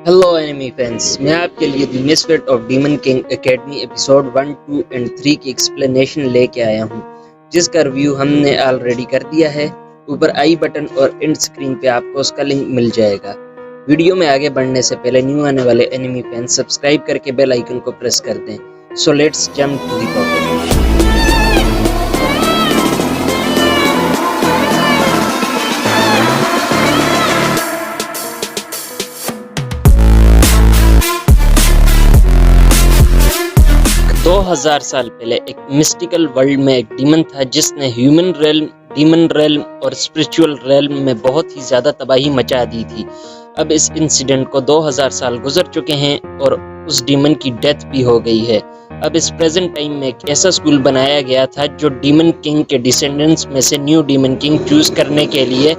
Hello enemy fans, मैं आपके लिए the misfit of demon king academy episode 1, 2 and 3 की एक्सप्लेनेशन लेके आया हूँ, जिसका रिव्यू हमने ऑलरेडी कर दिया है। ऊपर आई बटन और एंड स्क्रीन पे आपको उसका लिंक मिल जाएगा। वीडियो में आगे बढ़ने से पहले न्यू आने वाले एनिमी फैंस सब्सक्राइब करके बेल आइकन को प्रेस कर दें। So let's jump to the topic. 2000 साल पहले एक मिस्टिकल वर्ल्ड में एक डीमन था जिसने ह्यूमन रेल्म, डीमन रेल्म और स्पिरिचुअल रेल्म में बहुत ही ज़्यादा तबाही मचा दी थी। अब इस इंसिडेंट को 2000 साल गुजर चुके हैं और उस डीमन की डेथ भी हो गई है। अब इस प्रेजेंट टाइम में एक ऐसा स्कूल बनाया गया था जो डीमन किंग के डिसेंडेंट्स में से न्यू डीमन किंग चूज करने के लिए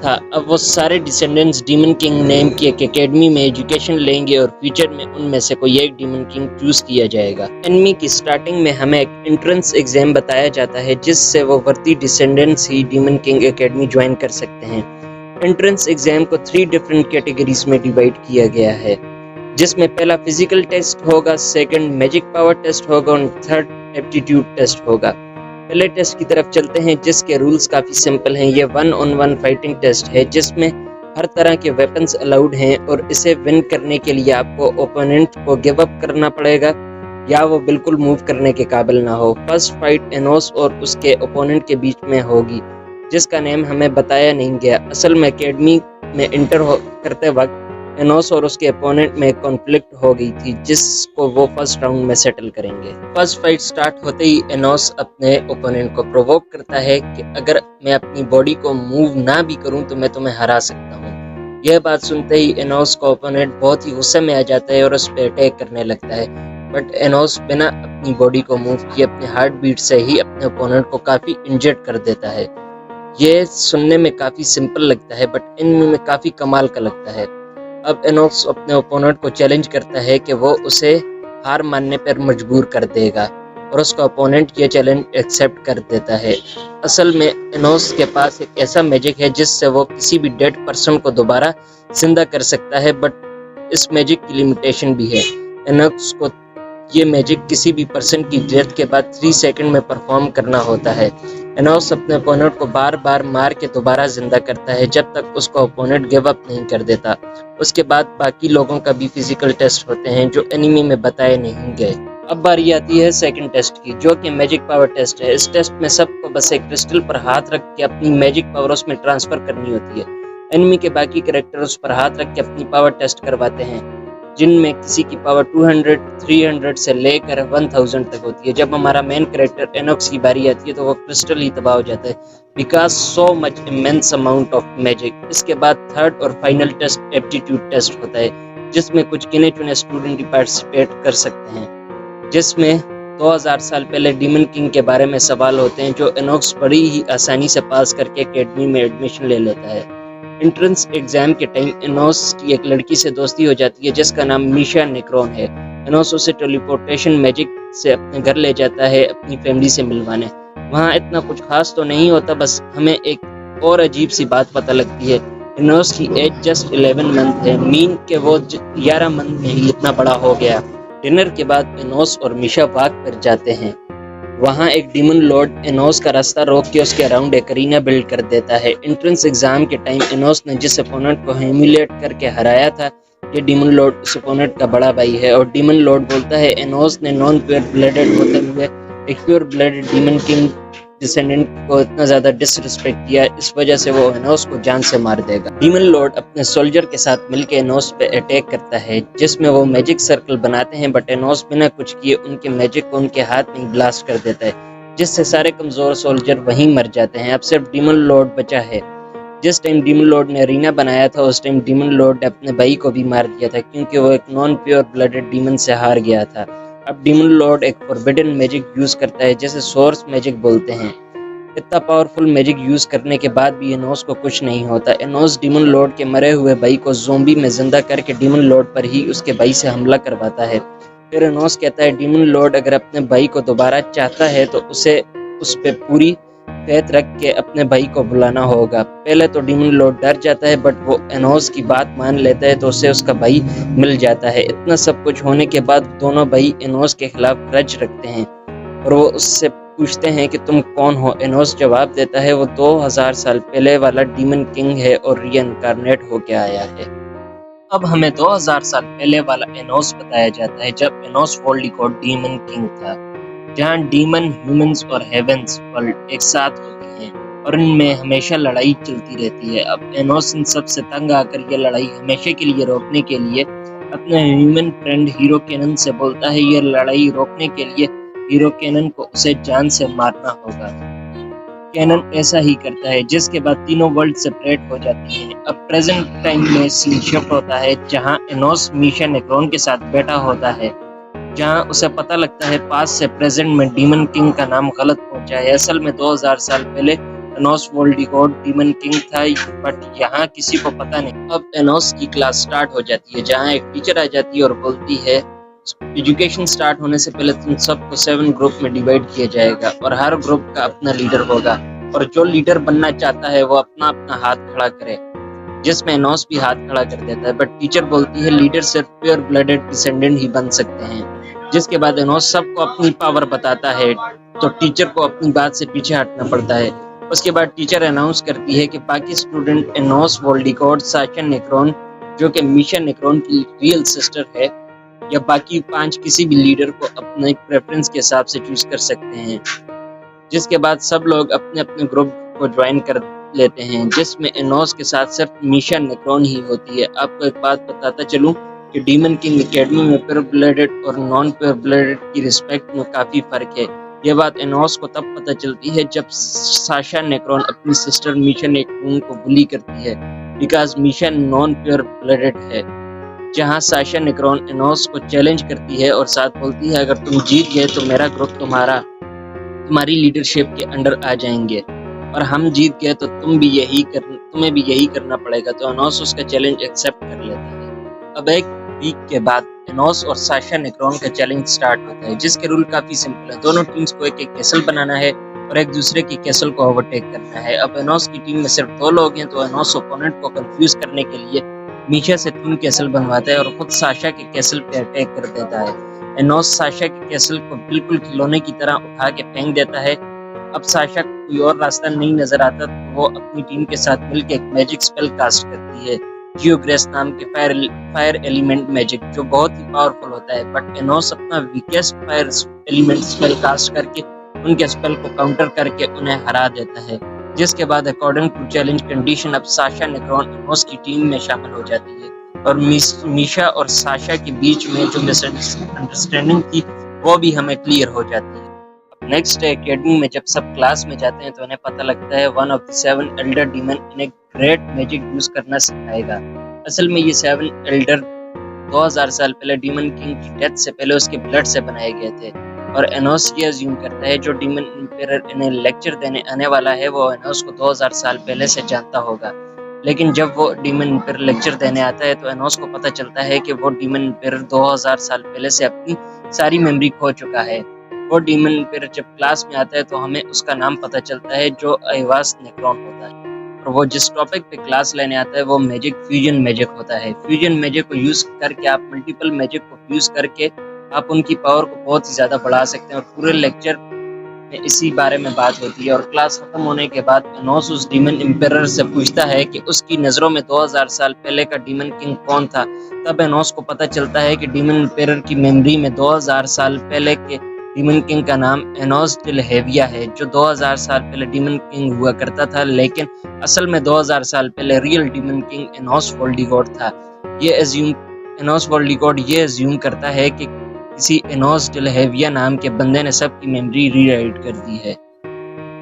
था। अब वो सारे डिसेंडेंट्स डीमन किंग नेम की एक एकेडमी में एजुकेशन लेंगे और फ्यूचर में उनमें से कोई एक डीमन किंग चूज किया जाएगा। एनिमी की स्टार्टिंग में हमें एक एंट्रेंस एग्जाम बताया जाता है जिससे वो वर्दी डिसेंडेंट्स ही डीमन किंग एकेडमी ज्वाइन कर सकते हैं। एंट्रेंस एग्जाम को 3 डिफरेंट कैटेगरीज में डिवाइड किया गया है, जिसमें पहला फिजिकल टेस्ट होगा, सेकंड मैजिक पावर टेस्ट होगा और थर्ड एप्टीट्यूड टेस्ट होगा। पहले टेस्ट की तरफ चलते हैं जिसके रूल्स काफ़ी सिंपल हैं। ये 1-on-1 फाइटिंग टेस्ट है जिसमें हर तरह के वेपन्स अलाउड हैं और इसे विन करने के लिए आपको ओपोनेंट को गिव अप करना पड़ेगा या वो बिल्कुल मूव करने के काबिल ना हो। फर्स्ट फाइट एनोस और उसके ओपोनेंट के बीच में होगी, जिसका नेम हमें बताया नहीं गया। असल में एकेडमी में इंटर करते वक्त एनोस और उसके अपोनेंट में कॉन्फ्लिक्ट हो गई थी जिसको वो फर्स्ट राउंड में सेटल करेंगे। फर्स्ट फाइट स्टार्ट होते ही एनोस अपने ओपोनेंट को प्रोवोक करता है कि अगर मैं अपनी बॉडी को मूव ना भी करूं तो मैं तुम्हें हरा सकता हूं। यह बात सुनते ही एनोस का ओपोनेंट बहुत ही गुस्से में आ जाता है और उस पर अटैक करने लगता है, बट एनोस बिना अपनी बॉडी को मूव किए अपने हार्ट बीट से ही अपने ओपोनेंट को काफ़ी इंजर्ड कर देता है। यह सुनने में काफ़ी सिंपल लगता है बट इनमें में काफ़ी कमाल का लगता है। अब एनोस अपने ओपोनेंट को चैलेंज करता है कि वो उसे हार मानने पर मजबूर कर देगा और उसका ओपोनेंट ये चैलेंज एक्सेप्ट कर देता है। असल में एनोस के पास एक ऐसा मैजिक है जिससे वो किसी भी डेड पर्सन को दोबारा जिंदा कर सकता है, बट इस मैजिक की लिमिटेशन भी है। एनोस को ये मैजिक किसी भी पर्सन की डेथ के बाद 3 सेकंड में परफॉर्म करना होता है। एनोस अपने ओपोनेंट को बार बार मार के दोबारा जिंदा करता है जब तक उसका ओपोनेंट गिव अप नहीं कर देता। उसके बाद बाकी लोगों का भी फिजिकल टेस्ट होते हैं जो एनिमी में बताए नहीं गए। अब बारी आती है सेकंड टेस्ट की, जो कि मैजिक पावर टेस्ट है। इस टेस्ट में सबको बस एक क्रिस्टल पर हाथ रख के अपनी मैजिक पावर उसमें ट्रांसफर करनी होती है। एनिमी के बाकी कैरेक्टर उस पर हाथ रख के अपनी पावर टेस्ट करवाते हैं, जिनमें किसी की पावर 200, 300 से लेकर 1000 तक होती है। जब हमारा मेन कैरेक्टर एनोक्स की बारी आती है तो वो क्रिस्टल ही तबाह हो जाता है because so much immense amount of magic. इसके बाद थर्ड और फाइनल टेस्ट एप्टीट्यूड टेस्ट होता है, जिसमें कुछ गिने चुने स्टूडेंट ही पार्टिसिपेट कर सकते हैं, जिसमें 2000 साल पहले डीमन किंग के बारे में सवाल होते हैं जो एनोक्स बड़ी ही आसानी से पास करके एकेडमी में एडमिशन ले लेता है। एंट्रेंस एग्जाम के टाइम एनोस की एक लड़की से दोस्ती हो जाती है जिसका नाम मीशा नेक्रोन है। एनोस उसे टेलीपोर्टेशन मैजिक से अपने घर ले जाता है अपनी फैमिली से मिलवाने। वहाँ इतना कुछ खास तो नहीं होता, बस हमें एक और अजीब सी बात पता लगती है। एनोस की एज जस्ट 11 मंथ है, मीन के वो 11 मंथ में ही इतना बड़ा हो गया। डिनर के बाद एनोस और मीशा वॉक पर जाते हैं। वहाँ एक डीमन लॉर्ड एनोस का रास्ता रोक के उसके अराउंड एक अरीना बिल्ड कर देता है। एंट्रेंस एग्जाम के टाइम एनोस ने जिस अपोनेंट को ह्यूमिलेट करके हराया था, ये डीमन लॉर्ड उस अपोनेंट का बड़ा भाई है और डीमन लॉर्ड बोलता है एनोस ने नॉन प्योर ब्लडेड होते हुए एक pure blooded demon king descendant को इतना ज्यादा डिसरिस्पेक्ट किया, इस वजह से वो एनोस को जान से मार देगा। डीमन लॉर्ड अपने सोल्जर के साथ मिलकर एनोस पे अटैक करता है, जिसमें वो मैजिक सर्कल बनाते हैं, बट एनोस बिना कुछ किए उनके मैजिक को उनके हाथ में ब्लास्ट कर देता है, जिससे सारे कमजोर सोल्जर वहीं मर जाते हैं। अब सिर्फ डीमन लॉर्ड बचा है। जिस टाइम डीमन लॉर्ड ने अरीना बनाया था उस टाइम डीमन लॉर्ड ने अपने भाई को भी मार दिया था क्योंकि वो एक नॉन प्योर ब्लडेड डीमन से हार गया था। अब डीमन लॉर्ड एक फॉरबिडन मैजिक यूज करता है जिसे सोर्स मैजिक बोलते हैं। इतना पावरफुल मैजिक यूज करने के बाद भी एनोस को कुछ नहीं होता। एनोस डीमन लॉर्ड के मरे हुए भाई को ज़ोंबी में जिंदा करके डीमन लॉर्ड पर ही उसके भाई से हमला करवाता है। फिर एनोस कहता है डीमन लॉर्ड अगर अपने भाई को दोबारा चाहता है तो उसे उस पर पूरी फेथ रख के अपने भाई को बुलाना होगा। पहले तो डीमन लॉर्ड डर जाता है, बट वो एनोस की बात मान लेता है तो उसे उसका भाई मिल जाता है। इतना सब कुछ होने के बाद दोनों भाई एनोस के खिलाफ ग्रज रखते हैं और वो उससे पूछते हैं कि तुम कौन हो। एनोस जवाब देता है वो 2000 साल पहले वाला डीमन किंग है और रीइंकार्नेट होके आया है। अब हमें 2000 साल पहले वाला एनोस बताया जाता है, जब एनोस वोल्डिकोट डीमन किंग था, जहाँ डीमन, ह्यूमंस और हेवेंस वर्ल्ड एक साथ होती हैं और इनमें हमेशा लड़ाई चलती रहती है। अब एनोस इन सब से तंग आकर ये लड़ाई हमेशा के लिए रोकने के लिए अपने ह्यूमन फ्रेंड हीरो कैनन से बोलता है। ये लड़ाई रोकने के लिए हीरो कैनन को उसे जान से मारना होगा। कैनन ऐसा ही करता है, जिसके बाद तीनों वर्ल्ड सेपरेट हो जाती हैं। अब प्रेजेंट टाइम में सीन शिफ्ट होता है, जहां एनोस मीशा नेक्रोन के साथ बैठा होता है, जहां उसे पता लगता है पास्ट से प्रेजेंट में डीमन किंग का नाम गलत पहुंचा है। असल में 2000 साल पहले एनोस वोल्डिकोट डीमन किंग था, बट यहाँ किसी को पता नहीं। अब एनोस की क्लास स्टार्ट हो जाती है, जहाँ एक टीचर आ जाती है और बोलती है एजुकेशन स्टार्ट होने से पहले तुम सबको 7 ग्रुप में डिवाइड किया जाएगा और हर ग्रुप का अपना लीडर होगा और जो लीडर बनना चाहता है वो अपना अपना हाथ खड़ा करे, जिसमें एनोस भी हाथ खड़ा कर देता है। बट टीचर बोलती है लीडर सिर्फ प्योर ब्लडेड डिसेंडेंट ही बन सकते हैं। जिसके बाद एनोस सबको अपनी पावर बताता है, तो टीचर को अपनी बात से पीछे हटना पड़ता है। उसके बाद टीचर अनाउंस करती है कि बाकी स्टूडेंट एनोस वोल्डिकोट, साशा नेक्रोन जो कि मीशा नेक्रोन की रियल सिस्टर है, या बाकी 5 किसी भी लीडर को अपने प्रेफरेंस के हिसाब से चूज कर सकते हैं। जिसके बाद सब लोग अपने अपने ग्रुप को ज्वाइन कर लेते हैं, जिसमें एनोस के साथ सिर्फ मीशा नेक्रोन ही होती है। आपको एक बात बताता चलूं कि डीमन किंग एकेडमी में प्योर ब्लडेड और नॉन प्योर ब्लडेड की रिस्पेक्ट में काफी फर्क है। यह बात एनोस को तब पता चलती है जब साशा नेक्रोन अपनी सिस्टर मीशा नेक्रोन को बुली करती है, because Misha non pure blooded है। जहां साशा नेक्रोन एनोस को चैलेंज करती है और साथ बोलती है अगर तुम जीत गए तो मेरा ग्रुप तुम्हारी लीडरशिप के अंडर आ जाएंगे, और हम जीत गए तो तुम्हें भी यही करना पड़ेगा। तो एनोस उसका चैलेंज एक्सेप्ट कर लेता है। अब एक वीक के बाद एनोस और साशा नेक्रोन का चैलेंज स्टार्ट होता है, जिसके रूल काफी सिंपल है। दोनों टीम्स को एक एक कैसल बनाना है और एक दूसरे की कैसल को ओवरटेक करना है। अब एनोस की टीम में सिर्फ 2 लोग हैं, तो एनोस ओपोनेंट को कंफ्यूज करने के लिए मीशा से 3 कैसल बनवाता है और खुद साशा के कैसल पे अटैक कर देता है। एनोस साशा के कैसल को बिल्कुल खिलौने की तरह उठा के फेंक देता है। अब साशा को कोई और रास्ता नहीं नजर आता, तो वो अपनी टीम के साथ मिलकर एक मैजिक स्पेल कास्ट करती है, जियोग्रेस नाम के फायर एलिमेंट मैजिक, जो बहुत ही पावरफुल होता है। बट एनोस अपना weakest fire element spell cast करके उनके स्पेल को काउंटर करके उन्हें हरा देता है। जिसके बाद अकॉर्डिंग टू चैलेंज कंडीशन अब साशा नेक्रोन एनोस की टीम में शामिल हो जाती है और मीशा और साशा के बीच में जो मिसअंडरस्टैंडिंग थी वो भी हमें क्लियर हो जाती है। नेक्स्ट डे एकेडमी में जब सब क्लास में जाते हैं तो उन्हें पता लगता है 1 ऑफ द 7 एल्डर डीमन इन्हें ग्रेट मैजिक यूज करना सिखाएगा। असल में ये 7 एल्डर 2000 साल पहले डीमन किंग की डेथ से पहले उसके ब्लड से बनाए गए थे, और एनोस ये अज्यूम करता है जो डीमन एम्पायर इन्हें लेक्चर देने आने वाला है वो एनोस को 2000 साल पहले से जानता होगा। लेकिन जब वो डीमन एम्पायर लेक्चर देने आता है तो एनोस को पता चलता है कि वो डीमन एम्पायर 2000 साल पहले से अपनी सारी मेमोरी खो चुका है। वो डीमन एम्पायर जब क्लास में आता है तो हमें उसका नाम पता चलता है, जो आइवास नेक्रोन होता है, और वो जिस टॉपिक पे क्लास लेने आता है वो मैजिक फ्यूजन मैजिक होता है। फ्यूजन मैजिक को यूज करके आप मल्टीपल मैजिक को फ्यूज करके आप उनकी पावर को बहुत ही ज्यादा बढ़ा सकते हैं, और पूरे लेक्चर में इसी बारे में बात होती है। और क्लास खत्म होने के बाद एनोस उस डीमन एम्पायर से पूछता है कि उसकी नजरों में 2000 साल पहले का डीमन किंग कौन था। तब एनोस को पता चलता है कि डीमन एम्पायर की मेमोरी में 2000 साल पहले के डीमन किंग का नाम एनोस टिलहेविया है, जो 2000 साल पहले डीमन किंग हुआ करता था, लेकिन असल में 2000 साल पहले रियल डीमन किंग एनोस वोल्डिकोट था। एनोस वोल्डिकोट ये अज्यूम करता है कि किसी एनोस टिलहेविया नाम के बंदे ने सबकी मेमोरी रीराइट कर दी है।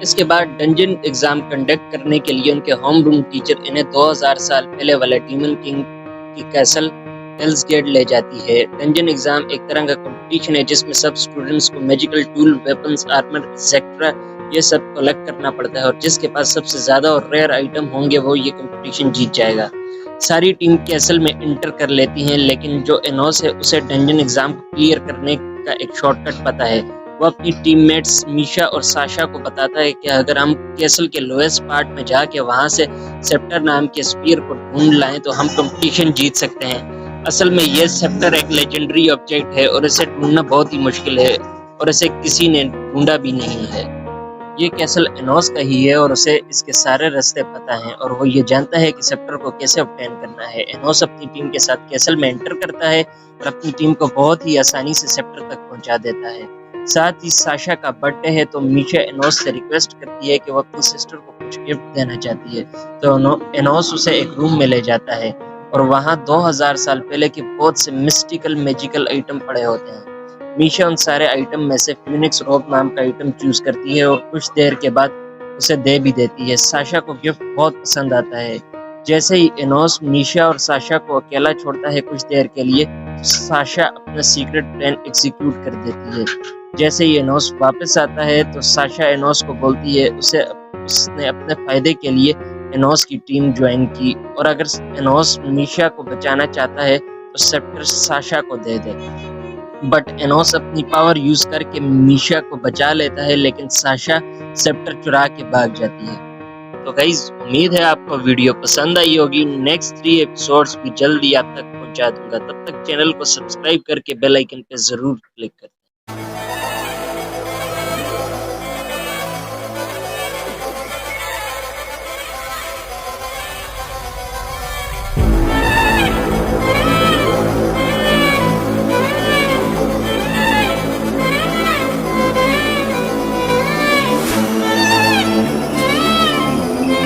इसके बाद डंजन एग्जाम कंडक्ट करने के लिए उनके होम रूम टीचर इन्हें 2000 साल पहले वाले डीमन किंग की कैसल हेल्स गेट ले जाती है। डंजन एग्जाम एक तरह का कंपटीशन है जिसमें सब स्टूडेंट्स को magical tool, weapons, armour etcetera ये सब कलेक्ट करना पड़ता है, और जिसके पास सबसे ज्यादा और रेयर आइटम होंगे वो ये कंपटीशन जीत जाएगा। सारी टीम कैसल में इंटर कर लेती हैं, लेकिन जो एनोस है उसे डंजन एग्जाम को क्लियर करने का एक शॉर्टकट पता है। वो अपनी टीममेट्स मीशा और साशा को बताता है कि अगर हम कैसल के लोएस्ट पार्ट में जाके वहां से सेप्टर नाम के स्पीयर को ढूंढ लाएं तो हम कंपटीशन जीत सकते हैं। असल में ये सेप्टर एक लेजेंडरी ऑब्जेक्ट है और इसे ढूंढना बहुत ही मुश्किल है और इसे किसी ने ढूंढा भी नहीं है। ये कैसल एनोस का ही है और उसे इसके सारे रास्ते पता हैं और वो ये जानता है कि सेप्टर को कैसे ऑब्टेन करना है। एनोस अपनी टीम के साथ कैसल में एंटर करता है और अपनी टीम को बहुत ही आसानी से सेप्टर तक पहुंचा देता है। साथ ही साशा का बर्थडे है तो मीशा एनोस से रिक्वेस्ट करती है कि वो अपनी सिस्टर को कुछ गिफ्ट देना चाहती है, तो एनोस उसे एक रूम में ले जाता है और वहाँ 2000 साल पहले के बहुत से मिस्टिकल मैजिकल आइटम पड़े होते हैं। मीशा उन सारे आइटम में से फ्यूनिक्स रोप नाम का आइटम चूज करती है और कुछ देर के बाद उसे दे भी देती है। साशा को गिफ्ट बहुत पसंद आता है। जैसे ही एनोस मीशा और साशा को अकेला छोड़ता है कुछ देर के लिए, साशा अपना सीक्रेट प्लान एग्जीक्यूट कर देती है। जैसे ही एनोस वापस आता है तो साशा एनोस को बोलती है उसने अपने फायदे के लिए एनोस की टीम ज्वाइन की और अगर एनोस मीशा को बचाना चाहता है तो सेप्टर साशा को दे दे। बट एनोस अपनी पावर यूज करके मीशा को बचा लेता है लेकिन साशा सेप्टर चुरा के भाग जाती है। तो गाइस, उम्मीद है आपको वीडियो पसंद आई होगी। नेक्स्ट 3 एपिसोड्स भी जल्दी आप तक पहुंचा दूंगा। तब तक चैनल को सब्सक्राइब करके बेल आइकन पे जरूर क्लिक करें।